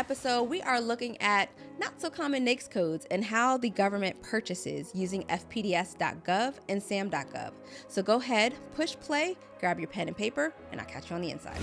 episode, we are looking at not so common NAICS codes and how the government purchases using FPDS.gov and SAM.gov. So go ahead, push play, grab your pen and paper, and I'll catch you on the inside.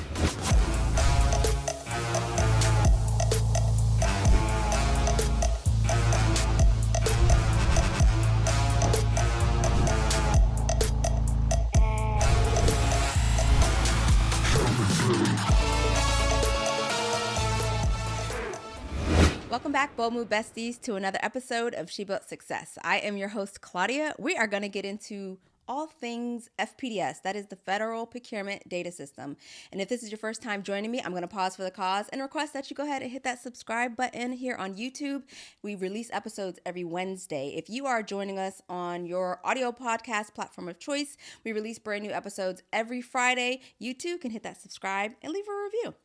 Welcome back, Bold Move Besties, to another episode of She Built Success. I am your host, Claudia. We are going to get into all things FPDS, that is the Federal Procurement Data System. And if this is your first time joining me, I'm going to pause for the cause and request that you go ahead and hit that subscribe button here on YouTube. We release episodes every Wednesday. If you are joining us on your audio podcast platform of choice, we release brand new episodes every Friday. You too can hit that subscribe and leave a review.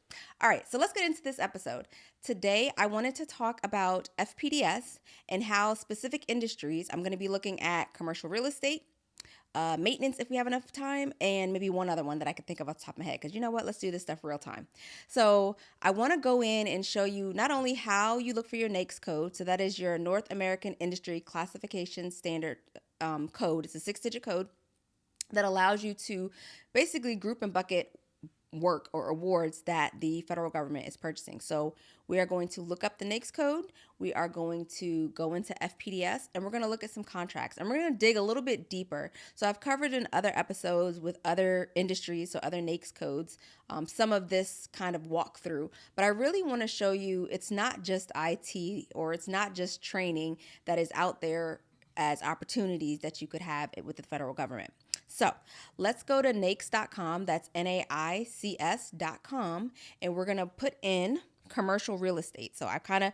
All right, so let's get into this episode. Today, I wanted to talk about FPDS and how specific industries, I'm going to be looking at commercial real estate, maintenance if we have enough time, and maybe one other one that I could think of off the top of my head, because you know what, let's do this stuff real time. So I want to go in and show you not only how you look for your NAICS code, so that is your North American Industry Classification Standard code. It's a 6-digit code that allows you to basically group and bucket work or awards that the federal government is purchasing. So we are going to look up the NAICS code. We are going to go into FPDS and we're going to look at some contracts and we're going to dig a little bit deeper. So I've covered in other episodes with other industries, so other NAICS codes, some of this kind of walkthrough, but I really want to show you it's not just IT or it's not just training that is out there as opportunities that you could have with the federal government. So let's go to NAICS.com, that's NAICS.com, and we're going to put in commercial real estate. So I kind of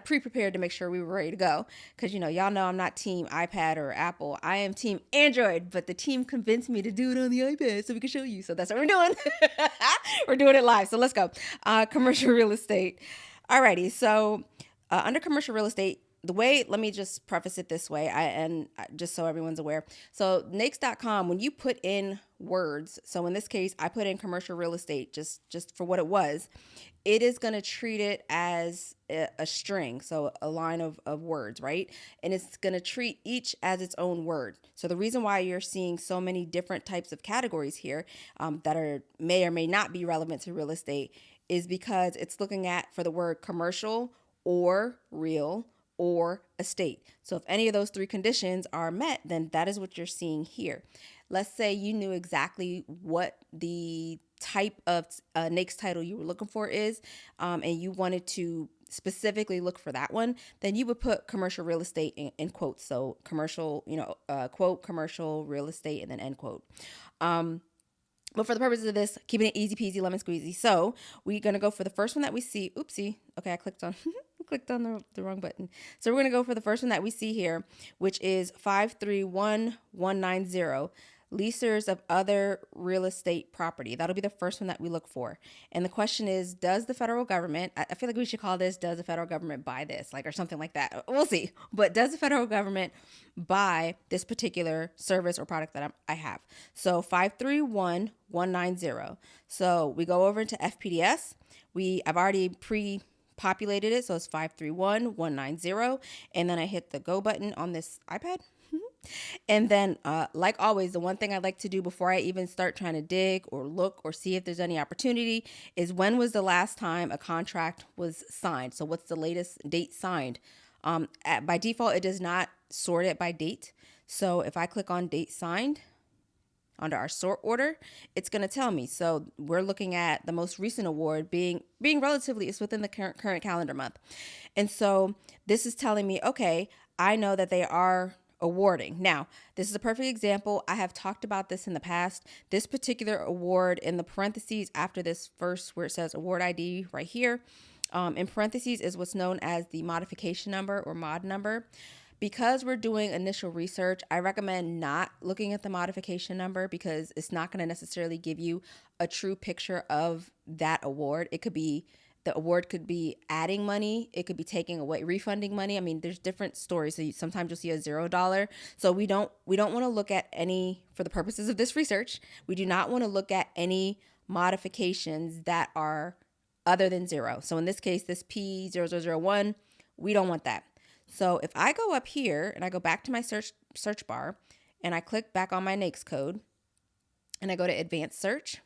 pre-prepared to make sure we were ready to go because, y'all know I'm not team iPad or Apple. I am team Android, but the team convinced me to do it on the iPad so we can show you. So that's what we're doing. We're doing it live. So let's go. Commercial real estate. Alrighty. So under commercial real estate, let me just preface it this way, just so everyone's aware. So NAICS.com, when you put in words, so in this case, I put in commercial real estate just for what it was, it is going to treat it as a string, so a line of words, right? And it's going to treat each as its own word. So the reason why you're seeing so many different types of categories here that may or may not be relevant to real estate is because it's looking at for the word commercial or real or estate. So if any of those three conditions are met, then that is what you're seeing here. Let's say you knew exactly what the type of NAICS title you were looking for is, and you wanted to specifically look for that one, then you would put commercial real estate in quotes. So commercial, quote, commercial real estate, and then end quote. But for the purposes of this, keeping it easy peasy, lemon squeezy. So we're going to go for the first one that we see. Oopsie. Okay, I clicked on the wrong button. So we're going to go for the first one that we see here, which is 531190, leasers of other real estate property. That'll be the first one that we look for. And the question is, does the federal government, I feel like we should call this, does the federal government buy this? Or something like that. We'll see. But does the federal government buy this particular service or product that I have? So 531190. So we go over into FPDS. I've already populated it, so it's 531190, and then I hit the go button on this iPad. And then like always, the one thing I like to do before I even start trying to dig or look or see if there's any opportunity is when was the last time a contract was signed. So what's the latest date signed? By default, it does not sort it by date. So if I click on date signed under our sort order, it's going to tell me. So we're looking at the most recent award being relatively, it's within the current calendar month. And so this is telling me, okay, I know that they are awarding. Now, this is a perfect example. I have talked about this in the past. This particular award in the parentheses after this first where it says award ID right here, in parentheses is what's known as the modification number or mod number. Because we're doing initial research, I recommend not looking at the modification number because it's not going to necessarily give you a true picture of that award. The award could be adding money. It could be taking away, refunding money. I mean, there's different stories. So sometimes you'll see a $0. So we don't want to look at any, for the purposes of this research, we do not want to look at any modifications that are other than 0. So in this case, this P0001, we don't want that. So if I go up here and I go back to my search bar and I click back on my NAICS code and I go to advanced search,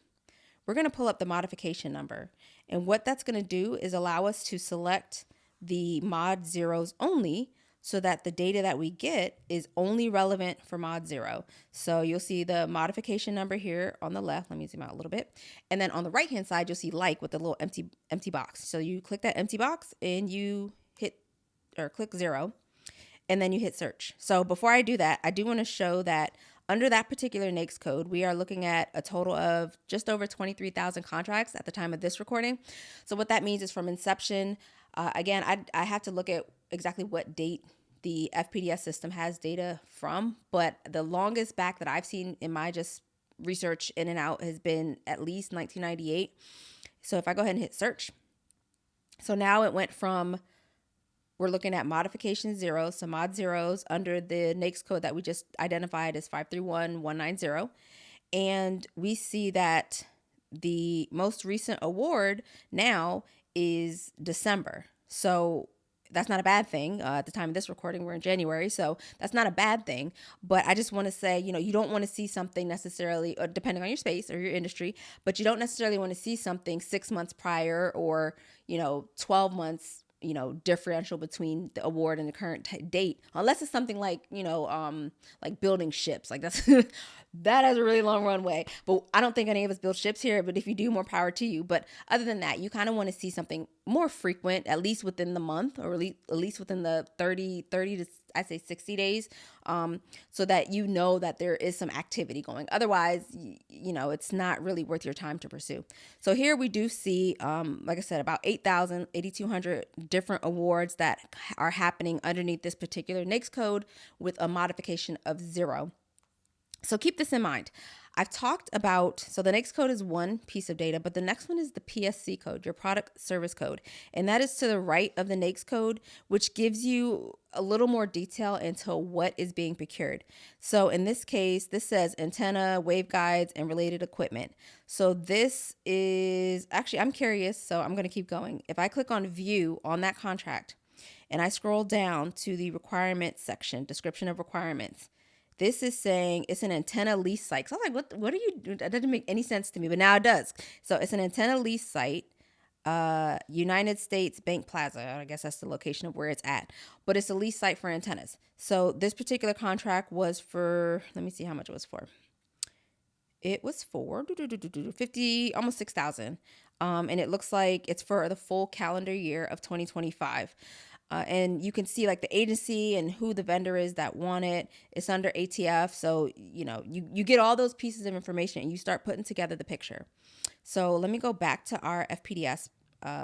we're going to pull up the modification number. And what that's going to do is allow us to select the mod zeros only, so that the data that we get is only relevant for mod 0. So you'll see the modification number here on the left. Let me zoom out a little bit. And then on the right hand side, you'll see like with the little empty box. So you click that empty box and you hit or click 0 and then you hit search. So before I do that, I do want to show that under that particular NAICS code, we are looking at a total of just over 23,000 contracts at the time of this recording. So what that means is from inception, again, I have to look at exactly what date the FPDS system has data from, but the longest back that I've seen in my just research in and out has been at least 1998. So if I go ahead and hit search, so now it went from, we're looking at modification 0, so mod zeros under the NAICS code that we just identified as 531190. And we see that the most recent award now is December. So that's not a bad thing. At the time of this recording, we're in January, so that's not a bad thing. But I just want to say, you don't want to see something necessarily, depending on your space or your industry, but you don't necessarily want to see something 6 months prior or, 12 months, differential between the award and the current date, unless it's something like, like building ships. Like that's, that has a really long runway, but I don't think any of us build ships here, but if you do, more power to you. But other than that, you kind of want to see something more frequent, at least within the month, or at least within the 30 to, I say 60 days, so that that there is some activity going. Otherwise, it's not really worth your time to pursue. So here we do see, like I said, about 8,200 different awards that are happening underneath this particular NAICS code with a modification of 0. So keep this in mind. I've talked about, so the NAICS code is one piece of data, but the next one is the PSC code, your product service code. And that is to the right of the NAICS code, which gives you a little more detail into what is being procured. So in this case, this says antenna, waveguides, and related equipment. So this is, actually, I'm curious, so I'm going to keep going. If I click on view on that contract and I scroll down to the requirements section, description of requirements, this is saying it's an antenna lease site. So I'm like, what are you doing? That doesn't make any sense to me, but now it does. So it's an antenna lease site, United States Bank Plaza. I guess that's the location of where it's at, but it's a lease site for antennas. So this particular contract was for, let me see how much it was for. It was for 50, almost 6,000. And it looks like it's for the full calendar year of 2025. And you can see like the agency and who the vendor is that won it. It's under ATF. So, you get all those pieces of information and you start putting together the picture. So let me go back to our FPDS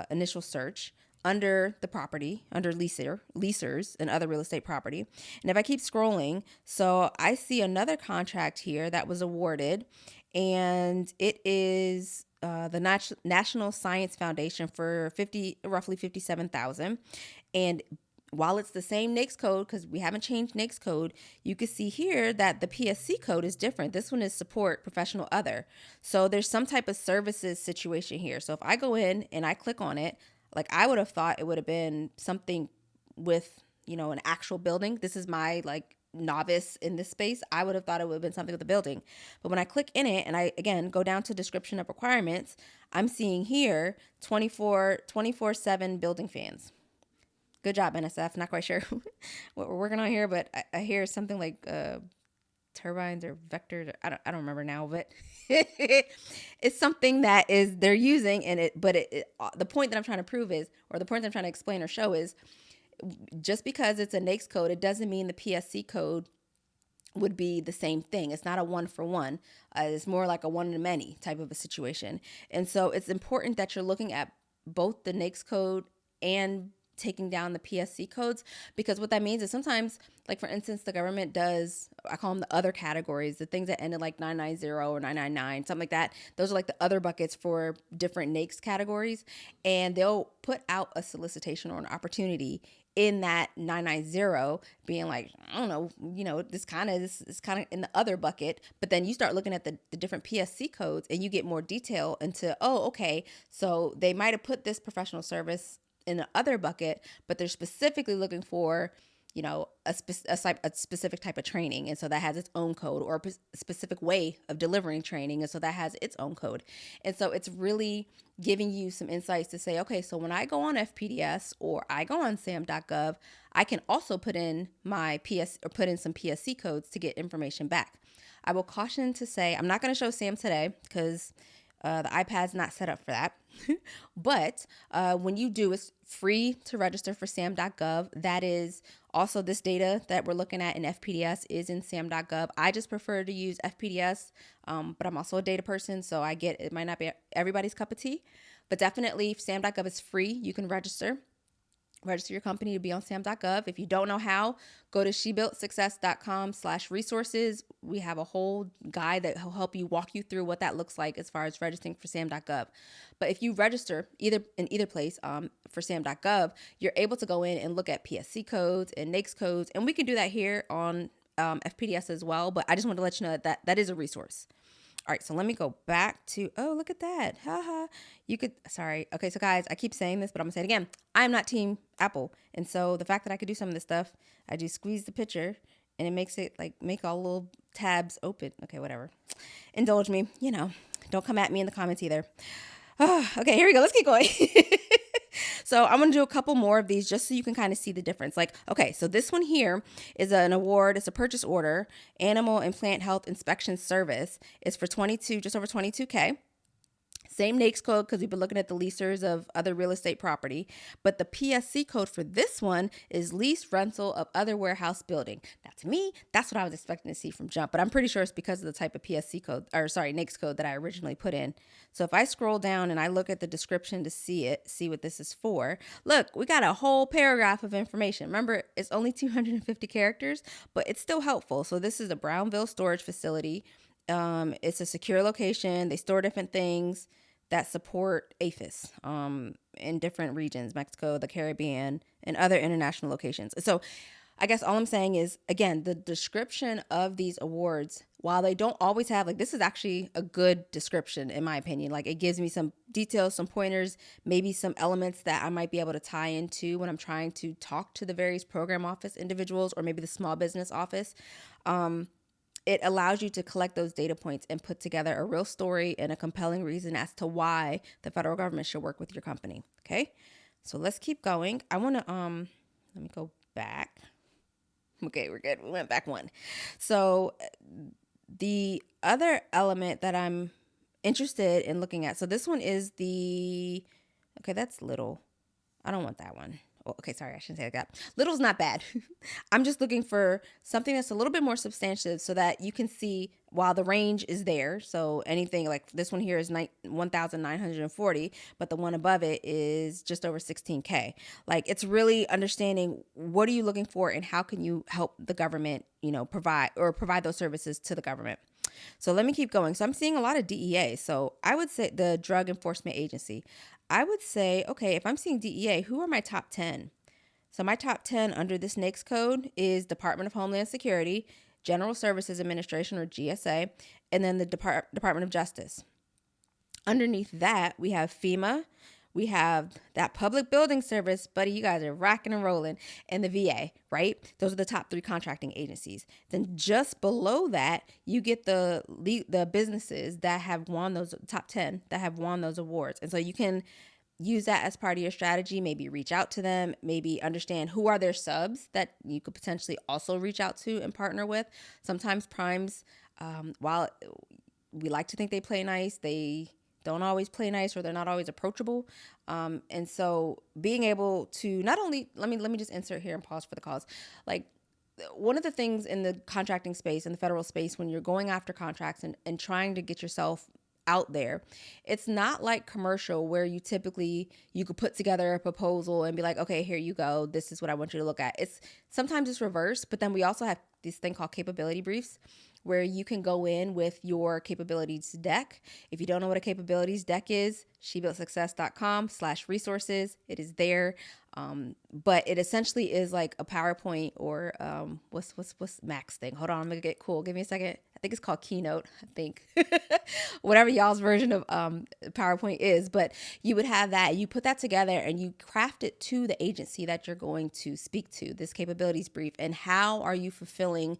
initial search under the property, under leasers and other real estate property. And if I keep scrolling, so I see another contract here that was awarded, and it is the National Science Foundation for roughly 57,000. And while it's the same NAICS code, because we haven't changed NAICS code, you can see here that the PSC code is different. This one is support professional other. So there's some type of services situation here. So if I go in and I click on it, like I would have thought it would have been something with, an actual building. This is my novice in this space. I would have thought it would have been something with the building. But when I click in it and I, again, go down to description of requirements, I'm seeing here 24/7 building fans. Good job, NSF. Not quite sure what we're working on here, but I hear something like turbines or vectors. I don't remember now, but it's something that they're using, and the point that I'm trying to prove is, or the point that I'm trying to explain or show is, just because it's a NAICS code, it doesn't mean the PSC code would be the same thing. It's not a one for one. It's more like a one to many type of a situation. And so it's important that you're looking at both the NAICS code and taking down the PSC codes, because what that means is sometimes, like for instance, the government does, I call them the other categories, the things that end in like 990 or 999, something like that. Those are like the other buckets for different NAICS categories. And they'll put out a solicitation or an opportunity in that 990 being like, I don't know, this is kind of in the other bucket. But then you start looking at the different PSC codes and you get more detail into, oh, okay, so they might have put this professional service in the other bucket, but they're specifically looking for, a specific type of training. And so that has its own code, or a specific way of delivering training. And so that has its own code. And so it's really giving you some insights to say, okay, so when I go on FPDS or I go on SAM.gov, I can also put in some PSC codes to get information back. I will caution to say, I'm not going to show SAM today because the iPad's not set up for that. But when you do, it's free to register for SAM.gov. That is also this data that we're looking at in FPDS is in SAM.gov. I just prefer to use FPDS, but I'm also a data person, so I get it might not be everybody's cup of tea. But definitely, SAM.gov is free. You can register your company to be on SAM.gov. If you don't know how, go to shebuiltsuccess.com/resources. We have a whole guide that will help you walk you through what that looks like as far as registering for SAM.gov. But if you register in either place for SAM.gov, you're able to go in and look at PSC codes and NAICS codes. And we can do that here on FPDS as well. But I just want to let you know that is a resource. All right, so let me go back to, oh, look at that. Haha. Sorry. Okay, so guys, I keep saying this, but I'm gonna say it again. I'm not team Apple. And so the fact that I could do some of this stuff, I do squeeze the picture and it makes it make all little tabs open. Okay, whatever. Indulge me, don't come at me in the comments either. Oh, okay, here we go. Let's keep going. So I'm going to do a couple more of these just so you can kind of see the difference. Okay, so this one here is an award. It's a purchase order, animal and plant health inspection service. It's for just over $22K. Same NAICS code because we've been looking at the leasers of other real estate property. But the PSC code for this one is lease rental of other warehouse building. Now, to me, that's what I was expecting to see from jump. But I'm pretty sure it's because of the type of NAICS code that I originally put in. So if I scroll down and I look at the description to see what this is for, look, we got a whole paragraph of information. Remember, it's only 250 characters, but it's still helpful. So this is a Brownville storage facility. It's a secure location. They store different things that support APHIS in different regions, Mexico, the Caribbean, and other international locations. So I guess all I'm saying is, again, the description of these awards, while they don't always have, this is actually a good description, in my opinion. It gives me some details, some pointers, maybe some elements that I might be able to tie into when I'm trying to talk to the various program office individuals or maybe the small business office. It allows you to collect those data points and put together a real story and a compelling reason as to why the federal government should work with your company. Okay, so let's keep going. I want to, let me go back. Okay, we're good. We went back one. So the other element that I'm interested in looking at, so this one is okay, that's little. I don't want that one. Oh, okay, sorry, I shouldn't say that. Little's not bad. I'm just looking for something that's a little bit more substantive so that you can see while the range is there. So anything like this one here is 1,940, but the one above it is just over 16K. It's really understanding what are you looking for and how can you help the government, provide those services to the government. So let me keep going. So I'm seeing a lot of DEA. So I would say the Drug Enforcement Agency. I would say, okay, if I'm seeing DEA, who are my top 10? So my top 10 under this NAICS code is Department of Homeland Security, General Services Administration, or GSA, and then the Department of Justice. Underneath that, we have FEMA. We have that Public Building Service, buddy, you guys are rocking and rolling, and the VA, right? Those are the top 3 contracting agencies. Then just below that, you get the businesses that have won those top 10 that have won those awards. And so you can use that as part of your strategy, maybe reach out to them, maybe understand who are their subs that you could potentially also reach out to and partner with. Sometimes primes, while we like to think they play nice, they don't always play nice or they're not always approachable. And so being able to not only, let me just insert here and pause for the cause. One of the things in the contracting space, in the federal space, when you're going after contracts and trying to get yourself out there. It's not like commercial where you could put together a proposal and be like, okay, here you go. This is what I want you to look at. Sometimes it's reversed, but then we also have this thing called capability briefs where you can go in with your capabilities deck. If you don't know what a capabilities deck is, shebuiltsuccess.com/resources. It is there. But it essentially is like a PowerPoint or what's Mac's thing? Hold on, I'm gonna get cool. Give me a second. I think it's called Keynote. I think whatever y'all's version of PowerPoint is. But you would have that. You put that together and you craft it to the agency that you're going to speak to. This capabilities brief, and how are you fulfilling.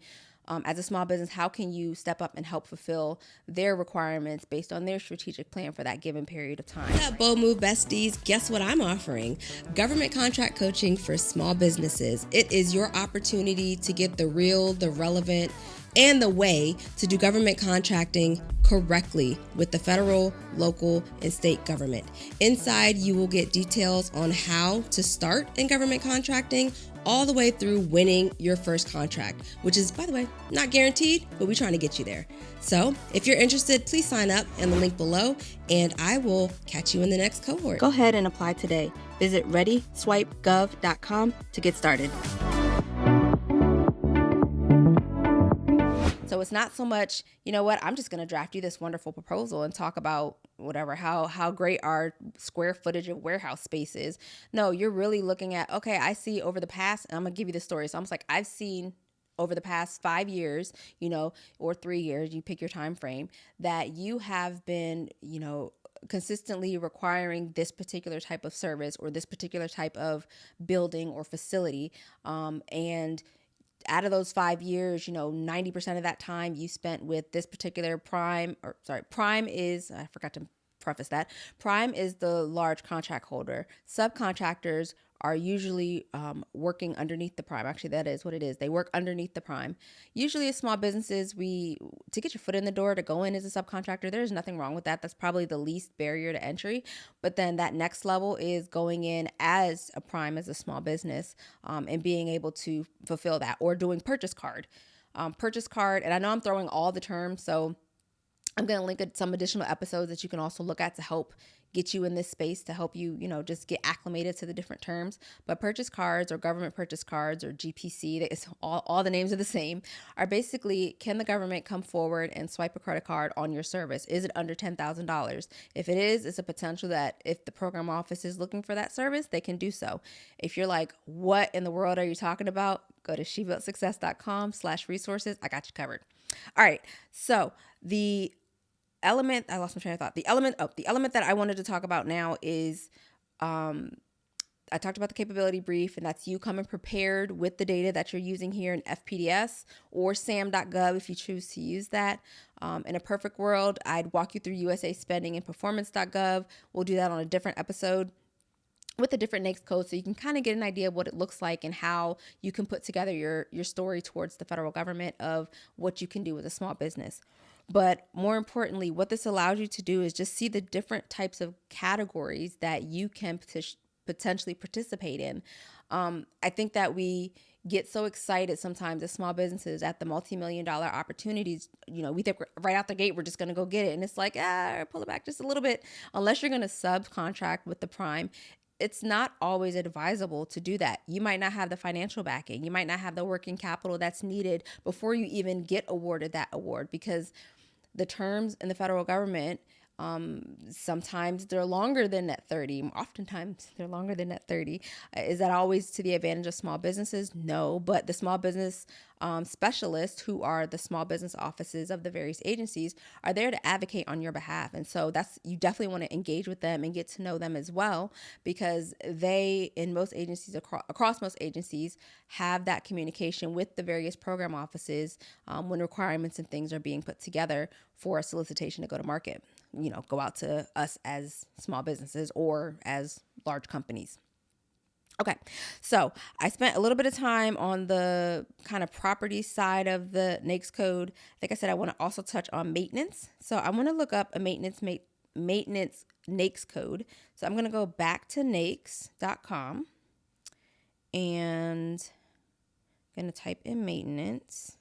As a small business, how can you step up and help fulfill their requirements based on their strategic plan for that given period of time? What's up, Bold Move besties? Guess what I'm offering? Government contract coaching for small businesses. It is your opportunity to get the real, the relevant, and the way to do government contracting correctly with the federal, local, and state government. Inside, you will get details on how to start in government contracting all the way through winning your first contract, which is, by the way, not guaranteed, but we're trying to get you there. So if you're interested, please sign up in the link below, and I will catch you in the next cohort. Go ahead and apply today. Visit readyswipegov.com to get started. So it's not so much, you know what, I'm just going to draft you this wonderful proposal and talk about whatever, how great our square footage of warehouse space is. No, you're really looking at, okay, I see over the past, and I'm going to give you the story. So I'm like, I've seen over the past 5 years, or 3 years, you pick your time frame, that you have been, consistently requiring this particular type of service or this particular type of building or facility. And out of those 5 years, 90% of that time you spent with this particular prime is, I forgot to preface that, prime is the large contract holder. Subcontractors are usually working underneath the prime. Actually, that is what it is. They work underneath the prime. Usually as small businesses, to get your foot in the door, to go in as a subcontractor, there's nothing wrong with that. That's probably the least barrier to entry. But then that next level is going in as a prime, as a small business, and being able to fulfill that, or doing purchase card. And I know I'm throwing all the terms, so I'm going to link some additional episodes that you can also look at to help get you in this space, to help you, just get acclimated to the different terms. But purchase cards, or government purchase cards, or GPC, it's all the names are the same, are basically, can the government come forward and swipe a credit card on your service? Is it under $10,000? If it is, it's a potential that if the program office is looking for that service, they can do so. If you're like, what in the world are you talking about? Go to shebuiltsuccess.com/resources. I got you covered. All right. So I lost my train of thought. The element that I wanted to talk about now is, I talked about the capability brief, and that's you coming prepared with the data that you're using here in FPDS or SAM.gov if you choose to use that. In a perfect world, I'd walk you through USA spending and performance.gov. We'll do that on a different episode with a different NAICS code, so you can kind of get an idea of what it looks like and how you can put together your story towards the federal government of what you can do with a small business. But more importantly, what this allows you to do is just see the different types of categories that you can potentially participate in. I think that we get so excited sometimes as small businesses at the multi-million-dollar opportunities. We think right out the gate, we're just going to go get it. And it's like, pull it back just a little bit. Unless you're going to subcontract with the prime, it's not always advisable to do that. You might not have the financial backing. You might not have the working capital that's needed before you even get awarded that award, because the terms in the federal government, sometimes they're longer than net 30. Oftentimes they're longer than net 30. Is that always to the advantage of small businesses? No, but the small business specialists, who are the small business offices of the various agencies, are there to advocate on your behalf. And so you definitely want to engage with them and get to know them as well, because they, in most agencies, across most agencies, have that communication with the various program offices when requirements and things are being put together for a solicitation to go to market, go out to us as small businesses or as large companies. Okay, so I spent a little bit of time on the kind of property side of the NAICS code. Like I said, I want to also touch on maintenance. So I want to look up a maintenance NAICS code. So I'm going to go back to NAICS.com and I'm going to type in maintenance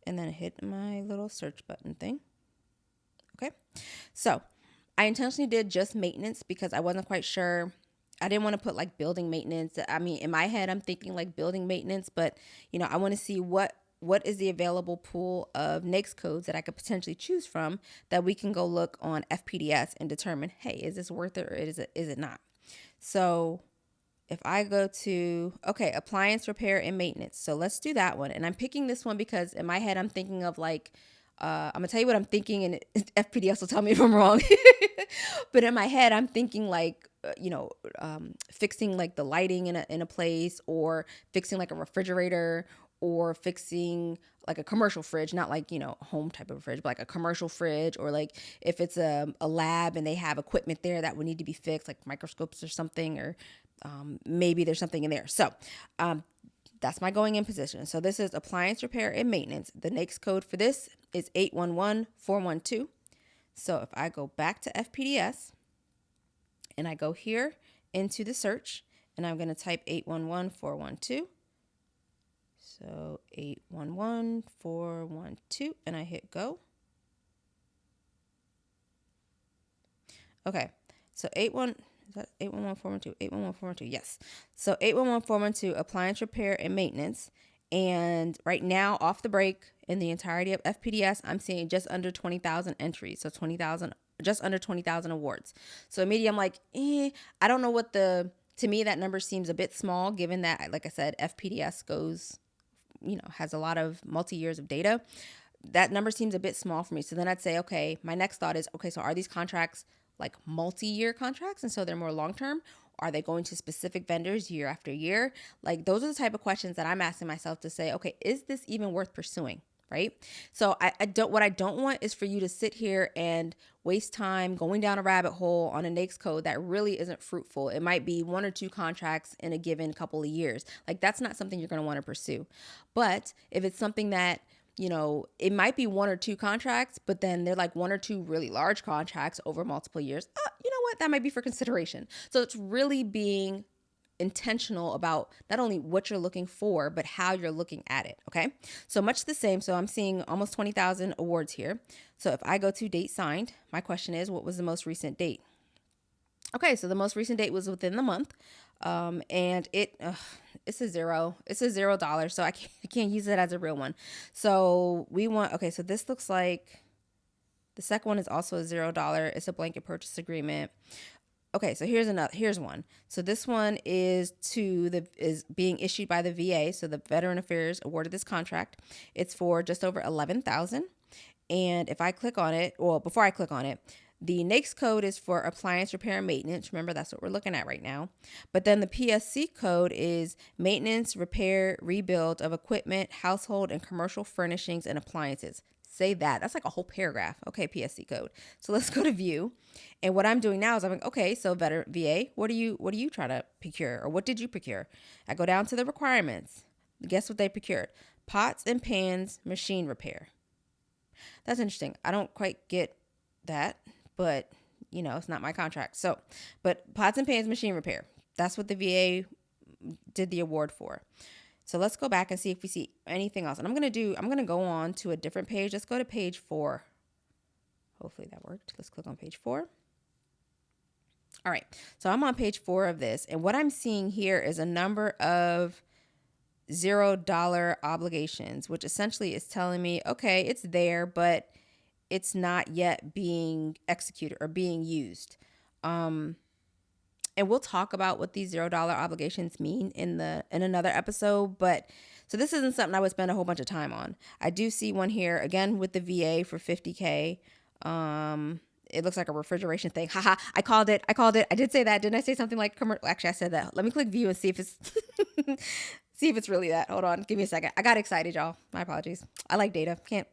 and then hit my little search button thing. Okay. So I intentionally did just maintenance because I wasn't quite sure. I didn't want to put like building maintenance. I mean, in my head, I'm thinking like building maintenance, but I want to see what is the available pool of NAICS codes that I could potentially choose from that we can go look on FPDS and determine, hey, is this worth it or is it not? So if I go to, okay, appliance repair and maintenance. So let's do that one. And I'm picking this one because in my head, I'm thinking of like, I'm gonna tell you what I'm thinking, and FPDS will tell me if I'm wrong. But in my head, I'm thinking like, fixing like the lighting in a place, or fixing like a refrigerator, or fixing like a commercial fridge, not like, home type of fridge, but like a commercial fridge, or like if it's a lab and they have equipment there that would need to be fixed, like microscopes or something, or maybe there's something in there. So that's my going in position. So this is appliance repair and maintenance. The NAICS code for this is 811412. So if I go back to FPDS and I go here into the search and I'm going to type 811412. So 811412 and I hit go. Okay. So 811-412? 811-412, yes. So 811-412, appliance repair and maintenance. And right now, off the break, in the entirety of FPDS, I'm seeing just under 20,000 entries. So 20,000, just under 20,000 awards. So immediately I'm like, I don't know to me, that number seems a bit small, given that, like I said, FPDS goes, has a lot of multi-years of data. That number seems a bit small for me. So then I'd say, okay, my next thought is, okay, so are these contracts like multi-year contracts, and so they're more long-term? Are they going to specific vendors year after year? Like, those are the type of questions that I'm asking myself to say, okay, is this even worth pursuing? Right? So what I don't want is for you to sit here and waste time going down a rabbit hole on a NAICS code that really isn't fruitful. It might be 1 or 2 contracts in a given couple of years. Like, that's not something you're going to want to pursue. But if it's something that, it might be 1 or 2 contracts, but then they're like 1 or 2 really large contracts over multiple years. You know what? That might be for consideration. So it's really being intentional about not only what you're looking for, but how you're looking at it. Okay. So much the same. So I'm seeing almost 20,000 awards here. So if I go to date signed, my question is, what was the most recent date? Okay. So the most recent date was within the month. And it's a zero. It's a $0. So I can't use it as a real one. So okay. So this looks like the second one is also a $0. It's a blanket purchase agreement. Okay, so here's one. So this one is being issued by the VA. So the Veteran Affairs awarded this contract. It's for just over 11,000. And if I click on it, well, before I click on it, the NAICS code is for appliance repair and maintenance. Remember, that's what we're looking at right now. But then the PSC code is maintenance, repair, rebuild of equipment, household and commercial furnishings and appliances. Say that. That's like a whole paragraph. Okay, PSC code. So let's go to view. And what I'm doing now is I'm like, okay, so VA, what are you trying to procure, or what did you procure? I go down to the requirements. Guess what they procured? Pots and pans, machine repair. That's interesting. I don't quite get that, but it's not my contract. So, but pots and pans, machine repair. That's what the VA did the award for. So let's go back and see if we see anything else. And I'm going to go on to a different page. Let's go to page 4. Hopefully that worked. Let's click on page 4. All right. So I'm on page 4 of this. And what I'm seeing here is a number of $0 obligations, which essentially is telling me, okay, it's there, but it's not yet being executed or being used. And we'll talk about what these $0 obligations mean in another episode. But so this isn't something I would spend a whole bunch of time on. I do see one here again with the VA for $50K. It looks like a refrigeration thing. Haha, I called it. I did say that. Didn't I say something like commercial? Actually, I said that. Let me click view and see if it's see if it's really that. Hold on. Give me a second. I got excited, y'all. My apologies. I like data. Can't,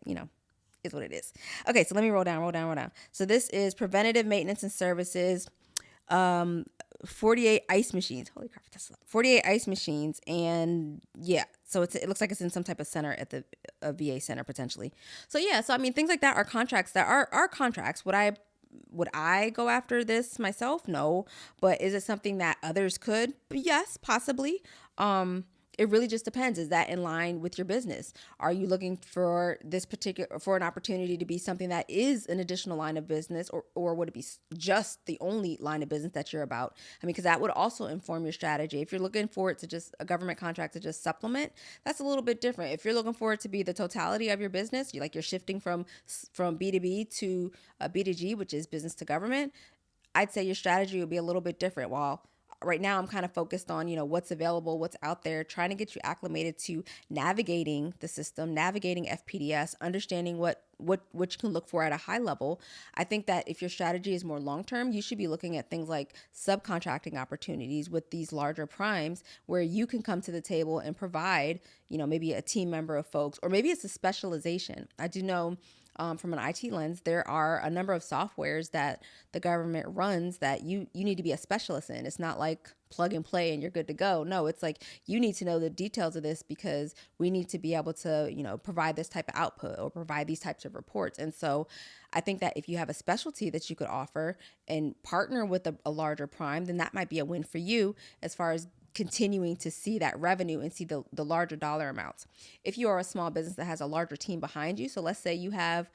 is what it is. Okay, so let me roll down. So this is preventative maintenance and services. 48 ice machines. Holy crap, that's 48 ice machines. And yeah, so it looks like it's in some type of center at the VA center potentially. So yeah, so I mean, things like that are contracts that are contracts. Would I go after this myself? No. But is it something that others could? Yes, possibly. It really just depends. Is that in line with your business? Are you looking for for an opportunity to be something that is an additional line of business, or would it be just the only line of business that you're about? I mean, because that would also inform your strategy. If you're looking for it to just a government contract to just supplement, that's a little bit different. If you're looking for it to be the totality of your business, you're shifting from B2B to B2G, which is business to government, I'd say your strategy would be a little bit different. While right now I'm kind of focused on, what's available, what's out there, trying to get you acclimated to navigating the system, navigating FPDS, understanding what you can look for at a high level. I think that if your strategy is more long-term, you should be looking at things like subcontracting opportunities with these larger primes where you can come to the table and provide, maybe a team member of folks, or maybe it's a specialization. I do know from an IT lens, there are a number of softwares that the government runs that you need to be a specialist in. It's not like plug and play and you're good to go. No, it's like you need to know the details of this because we need to be able to, provide this type of output or provide these types of reports. And so I think that if you have a specialty that you could offer and partner with a larger prime, then that might be a win for you as far as continuing to see that revenue and see the larger dollar amounts. If you are a small business that has a larger team behind you, so let's say you have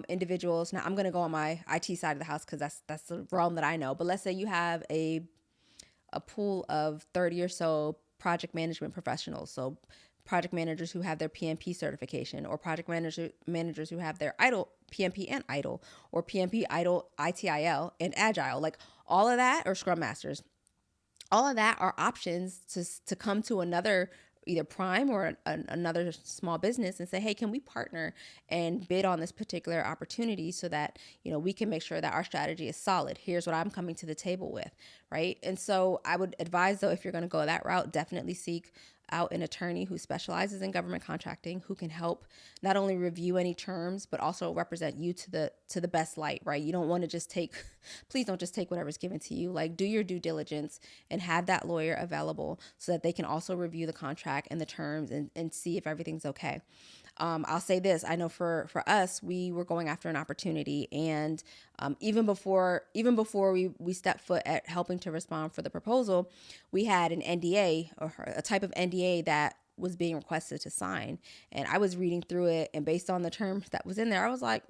individuals. Now I'm going to go on my IT side of the house because that's the realm that I know. But let's say you have a pool of 30 or so project management professionals. So project managers who have their PMP certification, or project managers who have their ITIL, PMP and ITIL, or PMP, ITIL, ITIL, and Agile, like all of that, or Scrum Masters. All of that are options to come to another either prime or another small business and say, hey, can we partner and bid on this particular opportunity so that, we can make sure that our strategy is solid. Here's what I'm coming to the table with, right? And so I would advise, though, if you're going to go that route, definitely seek out an attorney who specializes in government contracting, who can help not only review any terms, but also represent you to the best light, right? You don't want to just please don't just take whatever's given to you. Like, do your due diligence and have that lawyer available so that they can also review the contract and the terms and see if everything's okay. I'll say this. I know for us, we were going after an opportunity, and even before we stepped foot at helping to respond for the proposal, we had an NDA, or a type of NDA that was being requested to sign. And I was reading through it, and based on the terms that was in there, I was like,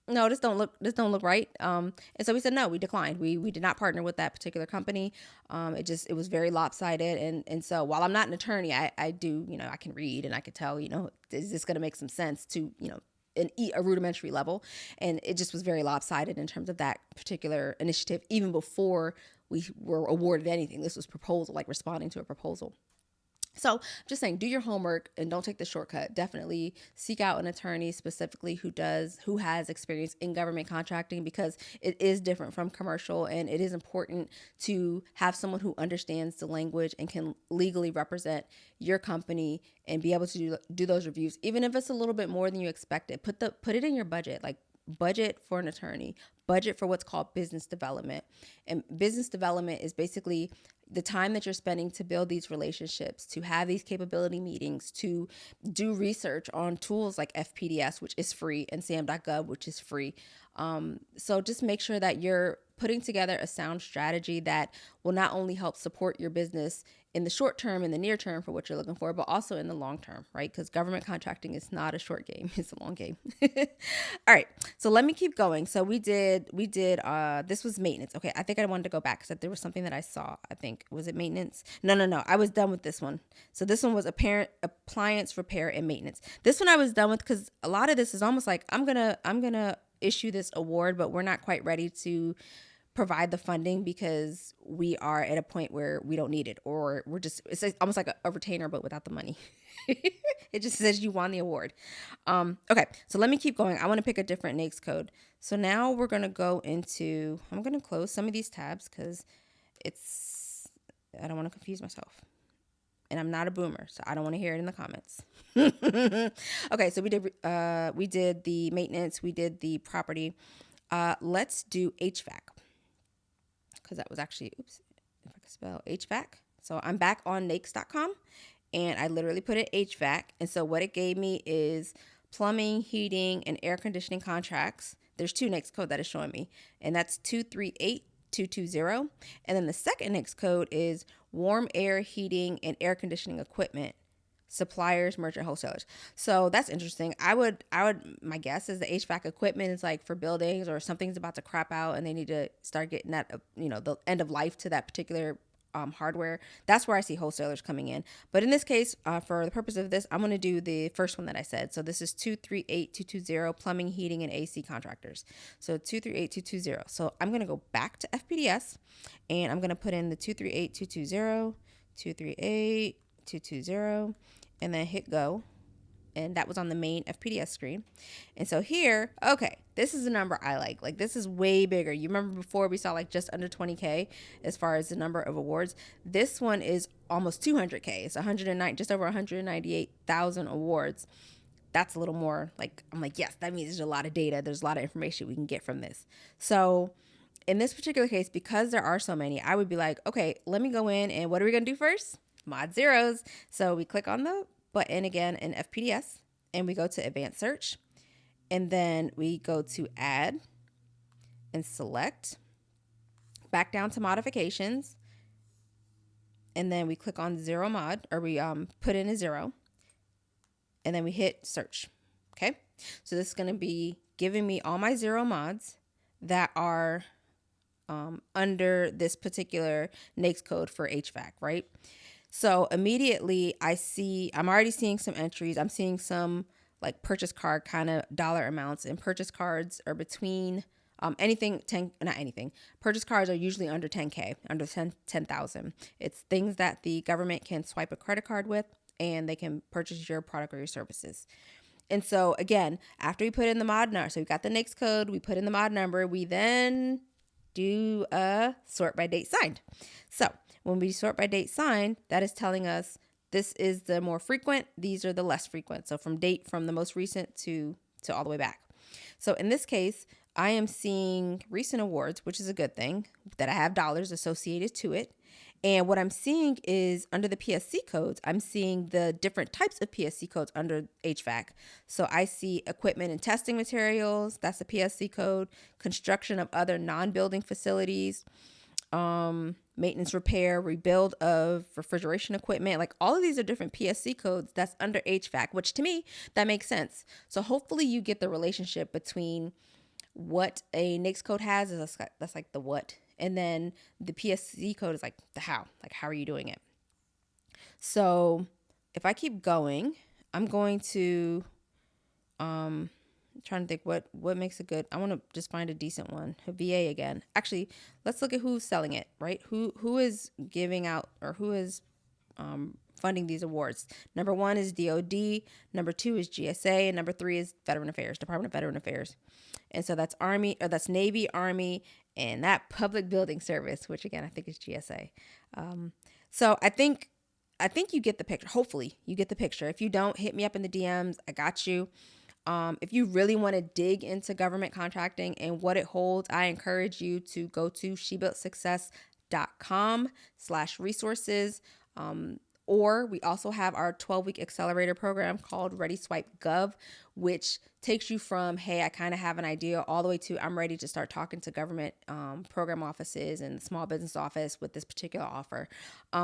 no, this don't look right. And so we said, no, we declined. We did not partner with that particular company. It was very lopsided. And so while I'm not an attorney, I do, I can read and I could tell, is this going to make some sense to, a rudimentary level. And it just was very lopsided in terms of that particular initiative, even before we were awarded anything. This was proposal, like responding to a proposal. So I'm just saying, do your homework and don't take the shortcut. Definitely seek out an attorney specifically who has experience in government contracting, because it is different from commercial, and it is important to have someone who understands the language and can legally represent your company and be able to do those reviews, even if it's a little bit more than you expected. Put it in your budget, like budget for an attorney, budget for what's called business development. And business development is basically the time that you're spending to build these relationships, to have these capability meetings, to do research on tools like FPDS, which is free, and SAM.gov, which is free. So just make sure that you're putting together a sound strategy that will not only help support your business in the short term, in the near term for what you're looking for, but also in the long term, right? Because government contracting is not a short game, it's a long game. All right, so let me keep going. So we did, this was maintenance. Okay, I think I wanted to go back because there was something that I saw. I think, was it maintenance? No, I was done with this one. So this one was appliance repair and maintenance. This one I was done with because a lot of this is almost like, I'm gonna issue this award, but we're not quite ready to provide the funding because we are at a point where we don't need it, or it's almost like a retainer, but without the money. It just says you won the award. Okay, so let me keep going. I want to pick a different NAICS code. So now we're going to go into, I'm going to close some of these tabs because I don't want to confuse myself. And I'm not a boomer, so I don't want to hear it in the comments. Okay, so we did the maintenance, we did the property. Let's do HVAC, because that was actually, if I can spell HVAC. So I'm back on NAICS.com, and I literally put in HVAC. And so what it gave me is plumbing, heating, and air conditioning contracts. There's two NAICS code that is showing me, and that's 238 220. And then the second NAICS code is warm air heating and air conditioning equipment suppliers, merchant wholesalers. So that's interesting. My guess is the HVAC equipment is like for buildings or something's about to crap out and they need to start getting that, the end of life to that particular hardware. That's where I see wholesalers coming in. But in this case, for the purpose of this, I'm going to do the first one that I said. So this is 238220 plumbing, heating, and AC contractors. So 238220. So I'm going to go back to FPDS and I'm going to put in the 238220, 238220, and then hit go. And that was on the main FPDS screen. And so here, okay, this is a number I like. Like this is way bigger. You remember before we saw like just under 20K as far as the number of awards. This one is almost 200K. It's just over 198,000 awards. That's a little more like, I'm like, yes, that means there's a lot of data. There's a lot of information we can get from this. So in this particular case, because there are so many, I would be like, okay, let me go in and what are we going to do first? Mod zeros. So we click on the button again in FPDS and we go to advanced search and then we go to add and select back down to modifications and then we click on zero mod or we put in a 0 and then we hit search. Okay, so this is going to be giving me all my 0 mods that are under this particular NAICS code for HVAC, right? So immediately I'm already seeing some entries. I'm seeing some like purchase card kind of dollar amounts, and purchase cards are between purchase cards are usually under 10K, under 10,000. It's things that the government can swipe a credit card with and they can purchase your product or your services. And so again, after we put in the mod number, so we got the NAICS code, we put in the mod number, we then do a sort by date signed. So when we sort by date signed, that is telling us this is the more frequent, these are the less frequent. So from the most recent to all the way back. So in this case, I am seeing recent awards, which is a good thing, that I have dollars associated to it. And what I'm seeing is under the PSC codes, I'm seeing the different types of PSC codes under HVAC. So I see equipment and testing materials, that's the PSC code, construction of other non-building facilities, maintenance, repair, rebuild of refrigeration equipment. Like all of these are different PSC codes that's under HVAC, which to me, that makes sense. So hopefully you get the relationship between what a NAICS code has, that's like the what, and then the PSC code is like the how, like how are you doing it? So if I keep going, I'm going to, trying to think what makes a good, I want to just find a decent one, a VA again. Actually, let's look at who's selling it, right? Who is giving out or who is funding these awards. Number 1 is DOD, number 2 is GSA, and number 3 is Veteran Affairs, Department of Veteran Affairs. And so that's that's Navy, Army, and that Public Building Service, which again, I think is GSA. So I think you get the picture. Hopefully you get the picture. If you don't, hit me up in the DMs. I got you. If you really want to dig into government contracting and what it holds, I encourage you to go to shebuiltsuccess.com/resources. Or we also have our 12-week accelerator program called Ready Swipe Gov, which takes you from, hey, I kind of have an idea, all the way to I'm ready to start talking to government program offices and the small business office with this particular offer.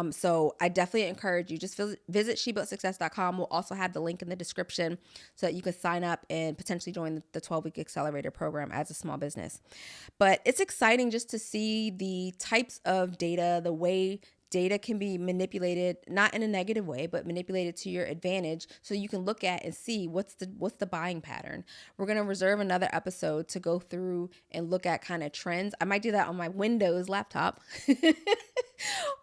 So I definitely encourage you, just visit shebuiltsuccess.com. We'll also have the link in the description so that you can sign up and potentially join the 12-week accelerator program as a small business. But it's exciting just to see the types of data, the way data can be manipulated, not in a negative way, but manipulated to your advantage so you can look at and see what's the buying pattern. We're going to reserve another episode to go through and look at kind of trends. I might do that on my Windows laptop.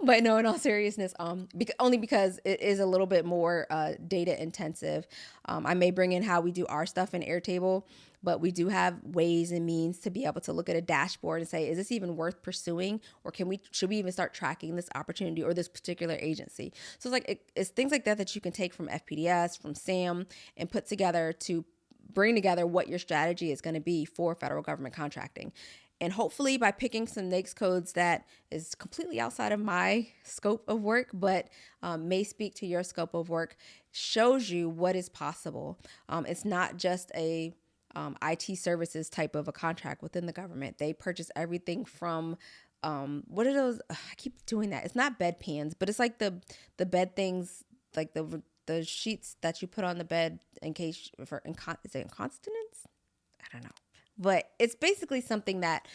But no, in all seriousness, only because it is a little bit more data intensive. I may bring in how we do our stuff in Airtable, but we do have ways and means to be able to look at a dashboard and say, is this even worth pursuing? Or should we even start tracking this opportunity or this particular agency? So it's things like that you can take from FPDS, from SAM, and put together to bring together what your strategy is going to be for federal government contracting. And hopefully by picking some NAICS codes that is completely outside of my scope of work, but may speak to your scope of work, shows you what is possible. It's not just a IT services type of a contract within the government. They purchase everything from what are those? I keep doing that. It's not bedpans, but it's like the bed things, like the sheets that you put on the bed in case for is it incontinence? I don't know. But it's basically something that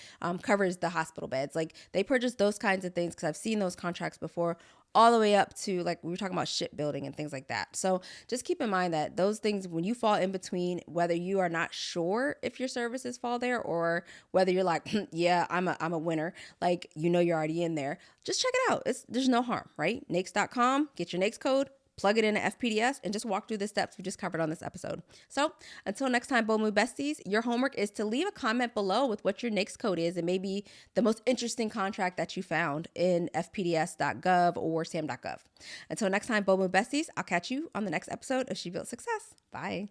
covers the hospital beds. Like they purchase those kinds of things because I've seen those contracts before, all the way up to like we were talking about shipbuilding and things like that. So just keep in mind that those things, when you fall in between, whether you are not sure if your services fall there or whether you're like, yeah, I'm a winner, like you're already in there, just check it out. There's no harm, right? NAICS.com, get your NAICS code, plug it into FPDS, and just walk through the steps we just covered on this episode. So until next time, Bold Move Besties, your homework is to leave a comment below with what your NAICS code is and maybe the most interesting contract that you found in fpds.gov or sam.gov. Until next time, Bold Move Besties, I'll catch you on the next episode of She Built Success. Bye.